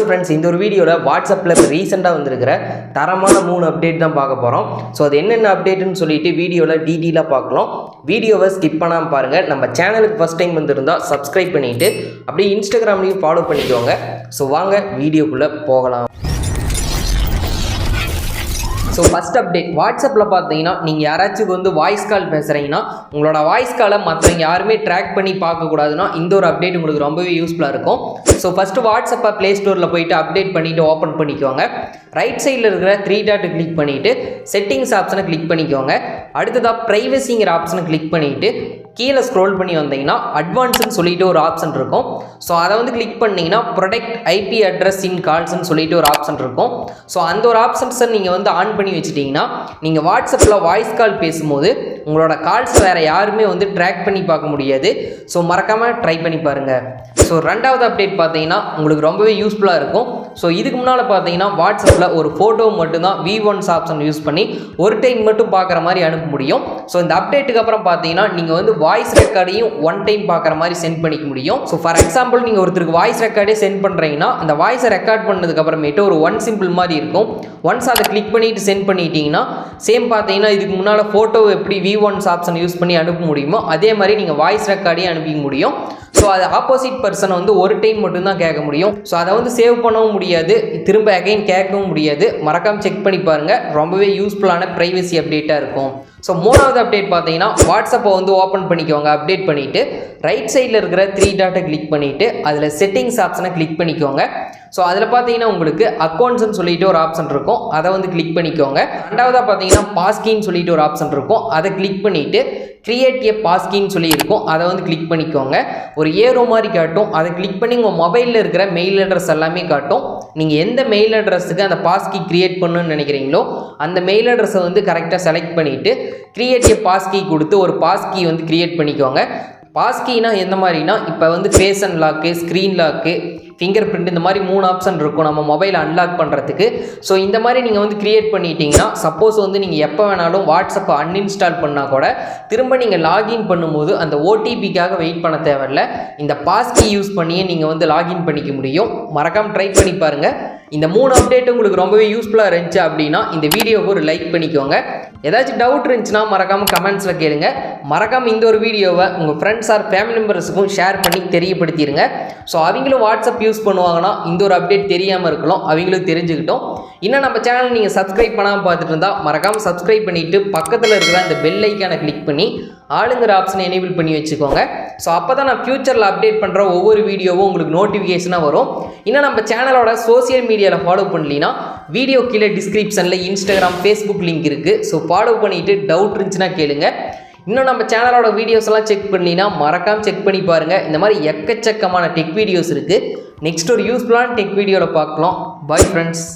Friends, இந்த ஒரு வீடியோவில் வாட்ஸ்அப்பில் இப்போ ரீசெண்டாக வந்திருக்கிற தரமான 3 அப்டேட் தான் பார்க்க போகிறோம். ஸோ அது என்னென்ன அப்டேட்டுன்னு சொல்லிட்டு வீடியோவில் டீட்டெயிலாக பார்க்கலாம். வீடியோவை ஸ்கிப் பண்ணாமல் பாருங்கள். நம்ம சேனலுக்கு ஃபஸ்ட் டைம் வந்திருந்தால் சப்ஸ்கிரைப் பண்ணிவிட்டு அப்படியே இன்ஸ்டாகிராம்லையும் ஃபாலோ பண்ணிக்கோங்க. ஸோ வாங்க வீடியோக்குள்ளே போகலாம். ஸோ ஃபஸ்ட் அப்டேட், வாட்ஸ்அப்பில் பார்த்தீங்கன்னா நீங்கள் யாராச்சும் வந்து வாய்ஸ் கால் பேசுகிறீங்கன்னா உங்களோட வாய்ஸ் காலை மற்றவங்க யாருமே ட்ராக் பண்ணி பார்க்கக்கூடாதுன்னா இந்த ஒரு அப்டேட் உங்களுக்கு ரொம்பவே யூஸ்ஃபுல்லாக இருக்கும். ஸோ ஃபஸ்ட்டு வாட்ஸ்அப்பை ப்ளே ஸ்டோரில் போயிட்டு அப்டேட் பண்ணிவிட்டு ஓப்பன் பண்ணிக்கோங்க. ரைட் சைடில் இருக்கிற 3 டாட் கிளிக் பண்ணிவிட்டு செட்டிங்ஸ் ஆப்ஷனை கிளிக் பண்ணிக்கோங்க. அடுத்ததாக ப்ரைவசிங்கிற ஆப்ஷனை கிளிக் பண்ணிவிட்டு கீழே ஸ்க்ரோல் பண்ணி வந்தீங்கன்னா அட்வான்ஸ்னு சொல்லிட்டு ஒரு ஆப்ஷன் இருக்கும். ஸோ அதை வந்து கிளிக் பண்ணிங்கன்னா ப்ரொடெக்ட் ஐபி அட்ரஸ் இன் கால்ஸ்ன்னு சொல்லிட்டு ஒரு ஆப்ஷன் இருக்கும். ஸோ அந்த ஒரு ஆப்ஷன்ஸை நீங்கள் வந்து ஆன் பண்ணி வச்சுட்டிங்கன்னா நீங்கள் வாட்ஸ்அப்பில் வாய்ஸ் கால் பேசும்போது உங்களோட கால்ஸ் வேறு யாருமே வந்து ட்ராக் பண்ணி பார்க்க முடியாது. ஸோ மறக்காமல் ட்ரை பண்ணி பாருங்கள். ஸோ ரெண்டாவது அப்டேட் பார்த்தீங்கன்னா உங்களுக்கு ரொம்பவே யூஸ்ஃபுல்லாக இருக்கும். ஸோ இதுக்கு முன்னால் பார்த்தீங்கன்னா வாட்ஸ்அப்பில் ஒரு ஃபோட்டோ மட்டும்தான் V1 ஆப்ஷன் யூஸ் பண்ணி ஒரு டைம் மட்டும் பார்க்குற மாதிரி அனுப்ப முடியும். ஸோ இந்த அப்டேட்டுக்கு அப்புறம் பார்த்தீங்கன்னா நீங்கள் வந்து வாய்ஸ் ரெக்கார்டையும் ஒன் டைம் பார்க்குற மாதிரி சென்ட் பண்ணிக்க முடியும். ஸோ ஃபார் எக்ஸாம்பிள் நீங்கள் ஒருத்தருக்கு வாய்ஸ் ரெக்கார்டே சென்ட் பண்ணுறீங்கன்னா அந்த வாய்ஸை ரெக்கார்ட் பண்ணதுக்கு அப்புறமேட்டு ஒரு ஒன் சிம்பிள் மாதிரி இருக்கும். ஒன்ஸ் அதை கிளிக் பண்ணிட்டு சென்ட் பண்ணிட்டீங்கன்னா சேம் பார்த்தீங்கன்னா இதுக்கு முன்னால் ஃபோட்டோ எப்படி V1 ஆப்ஷன் யூஸ் பண்ணி அனுப்ப முடியுமோ அதே மாதிரி நீங்கள் வாய்ஸ் ரெக்கார்டையும் அனுப்பிக்க முடியும். ஸோ அது ஆப்போசிட் பர்சனை வந்து ஒரு டைம் மட்டும்தான் கேட்க முடியும். ஸோ அதை வந்து சேவ் பண்ணவும் முடியாது, திரும்ப அகைன் கேட்கவும் முடியாது. மறக்காமல் செக் பண்ணி பாருங்கள், ரொம்பவே யூஸ்ஃபுல்லான ப்ரைவசி அப்டேட்டாக இருக்கும். ஸோ மூணாவது அப்டேட் பார்த்தீங்கன்னா வாட்ஸ்அப்பை வந்து ஓப்பன் பண்ணிக்கோங்க. அப்டேட் பண்ணிவிட்டு ரைட் சைடில் இருக்கிற 3 டாட்டை கிளிக் பண்ணிவிட்டு அதில் செட்டிங்ஸ் ஆப்ஷனை கிளிக் பண்ணிக்கோங்க. ஸோ அதில் பார்த்தீங்கன்னா உங்களுக்கு அக்கௌண்ட்ஸ்ன்னு சொல்லிட்டு ஒரு ஆப்ஷன் இருக்கும், அதை வந்து கிளிக் பண்ணிக்கோங்க. ரெண்டாவதாக பார்த்தீங்கன்னா பாஸ்கின்னு சொல்லிட்டு ஒரு ஆப்ஷன் இருக்கும், அதை கிளிக் பண்ணிவிட்டு கிரியேட் ஏ பாஸ்கின்னு சொல்லி இருக்கும், அதை வந்து கிளிக் பண்ணிக்கோங்க. ஒரு ஏரோ மாதிரி காட்டும், அதை கிளிக் பண்ணி உங்கள் மொபைலில் இருக்கிற மெயில் அட்ரஸ் எல்லாமே காட்டும். நீங்கள் எந்த மெயில் அட்ரஸுக்கு அந்த பாஸ்கி கிரியேட் பண்ணணும்னு நினைக்கிறீங்களோ அந்த மெயில் அட்ரஸை வந்து கரெக்டாக செலக்ட் பண்ணிவிட்டு கிரியேட் ஏ பாஸ்கி கொடுத்து ஒரு பாஸ்கி வந்து கிரியேட் பண்ணிக்கோங்க. பாஸ்கினா எந்த மாதிரினா இப்போ வந்து face and lock, screen lock, finger print, இந்த மாதிரி 3 ஆப்ஷன் இருக்கும் நம்ம மொபைல் அன்லாக் பண்ணுறதுக்கு. ஸோ இந்த மாதிரி நீங்கள் வந்து கிரியேட் பண்ணிட்டீங்கன்னா சப்போஸ் வந்து நீங்கள் எப்போ வேணாலும் வாட்ஸ்அப்பை அன்இன்ஸ்டால் பண்ணால் கூட திரும்ப நீங்கள் லாகின் பண்ணும்போது அந்த ஓடிபிக்காக வெயிட் பண்ண தேவையில்லை. இந்த பாஸ்கி யூஸ் பண்ணியே நீங்கள் வந்து லாகின் பண்ணிக்க முடியும். மறக்காமல் ட்ரை பண்ணி பாருங்கள். இந்த 3 அப்டேட் உங்களுக்கு ரொம்பவே யூஸ்ஃபுல்லாக இருந்துச்சு அப்படின்னா இந்த வீடியோவுக்கு ஒரு லைக் பண்ணிக்கோங்க. ஏதாச்சும் டவுட் இருந்துச்சுன்னா மறக்காமல் கமெண்ட்ஸில் கேளுங்க. மறக்காமல் இந்த ஒரு வீடியோவை உங்கள் ஃப்ரெண்ட்ஸ் ஆர் ஃபேமிலி மெம்பர்ஸுக்கும் ஷேர் பண்ணி தெரியப்படுத்திடுங்க. ஸோ அவங்களும் வாட்ஸ்அப் யூஸ் பண்ணுவாங்கன்னா இந்த ஒரு அப்டேட் தெரியாமல் இருக்கலாம், அவங்களும் தெரிஞ்சுக்கிட்டோம். இன்னும் நம்ம சேனல் நீங்கள் சப்ஸ்கிரைப் பண்ணாமல் பார்த்துட்டு இருந்தால் மறக்காமல் சப்ஸ்கிரைப் பண்ணிவிட்டு பக்கத்தில் இருக்கிற அந்த பெல் ஐக்கானை கிளிக் பண்ணி ஆளுங்கிற ஆப்ஷனை எனேபிள் பண்ணி வச்சுக்கோங்க. ஸோ அப்போ தான் நான் ஃப்யூச்சரில் அப்டேட் பண்ணுற ஒவ்வொரு வீடியோவும் உங்களுக்கு நோட்டிஃபிகேஷனாக வரும். இன்னும் நம்ம சேனலோட சோசியல் மீடியாவில் ஃபாலோ பண்ணலினா வீடியோ கீழே டிஸ்கிரிப்ஷனில் இன்ஸ்டாகிராம், ஃபேஸ்புக் லிங்க் இருக்குது. ஸோ ஃபாலோ பண்ணிவிட்டு டவுட் இருந்துச்சுன்னா கேளுங்க. இன்னும் நம்ம சேனலோட வீடியோஸ் எல்லாம் செக் பண்ணலினா மறக்காமல் செக் பண்ணி பாருங்கள். இந்த மாதிரி எக்கச்சக்கமான டெக் வீடியோஸ் இருக்குது. நெக்ஸ்ட் ஒரு யூஸ்ஃபுல்லான டெக் வீடியோவில் பார்க்கலாம். Bye friends.